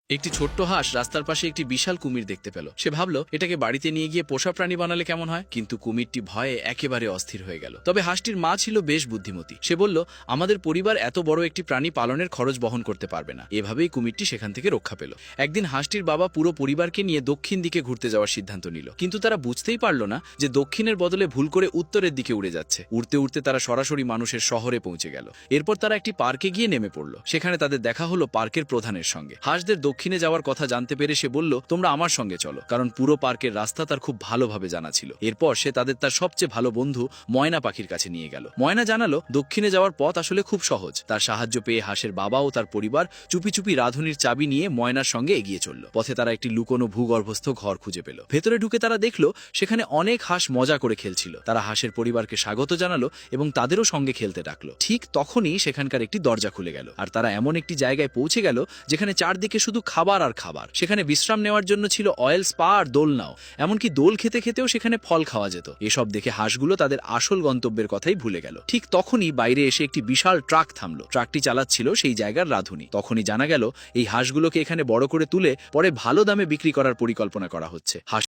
একটি ছোট্ট হাঁস রাস্তার পাশে একটি বিশাল কুমির দেখতে পেল। সে ভাবল এটাকে বাড়িতে নিয়ে গিয়ে পোষা প্রাণী বানালে কেমন হয়, কিন্তু কুমিরটি ভয়ে একেবারে অস্থির হয়ে গেল। তবে হাঁসটির মা ছিল বেশ বুদ্ধিমতী। সে বলল, আমাদের পরিবার এত বড় একটি প্রাণী পালনের খরচ বহন করতে পারবে না। এভাবেই কুমিরটি সেখান থেকে রক্ষা পেল। একদিন হাঁসটির বাবা পুরো পরিবারকে নিয়ে দক্ষিণ দিকে ঘুরতে যাওয়ার সিদ্ধান্ত নিল, কিন্তু তারা বুঝতেই পারল না যে দক্ষিণের বদলে ভুল করে উত্তরের দিকে উড়ে যাচ্ছে। উড়তে উড়তে তারা সরাসরি মানুষের শহরে পৌঁছে গেল। এরপর তারা একটি পার্কে গিয়ে নেমে পড়ল। সেখানে তাদের দেখা হলো পার্কের প্রধানের সঙ্গে। হাঁসদের দক্ষিণে যাওয়ার কথা জানতে পেরে সে বলল, তোমরা আমার সঙ্গে চলো, কারণ পুরো পার্কের রাস্তা তার খুব ভালোভাবে জানা ছিল। এরপর সে তাদের তার সবচেয়ে ভালো বন্ধু ময়না পাখির কাছে নিয়ে গেল। ময়না জানালো দক্ষিণে যাওয়ার পথ আসলে খুব সহজ। তার সাহায্য পেয়ে হাঁসের বাবা ও তার পরিবার চুপি চুপি রাঁধুনির চাবি নিয়ে ময়নার সঙ্গে এগিয়ে চলল। পথে তারা একটি লুকোনো ভূগর্ভস্থ ঘর খুঁজে পেল। ভেতরে ঢুকে তারা দেখলো সেখানে অনেক হাঁস মজা করে খেলছিল। তারা হাঁসের পরিবারকে স্বাগত জানালো এবং তাদেরও সঙ্গে খেলতে ডাকলো। ঠিক তখনই সেখানকার একটি দরজা খুলে গেল, আর তারা এমন একটি জায়গায় পৌঁছে গেল যেখানে চারদিকে শুধু খাবার আর খাবার। সেখানে বিশ্রাম নেওয়ার জন্য ছিল অয়েল স্পা আর দোলনাও। এমনকি দোল খেতে খেতেও সেখানে ফল খাওয়া যেত। এসব দেখে হাঁসগুলো তাদের আসল গন্তব্যের কথাই ভুলে গেল। ঠিক তখনই বাইরে এসে একটি বিশাল ট্রাক থামলো। ট্রাকটি চালাচ্ছিল সেই জায়গার রাঁধুনি। তখনই জানা গেল এই হাঁসগুলোকে এখানে বড় করে তুলে পরে ভালো দামে বিক্রি করার পরিকল্পনা করা হচ্ছে।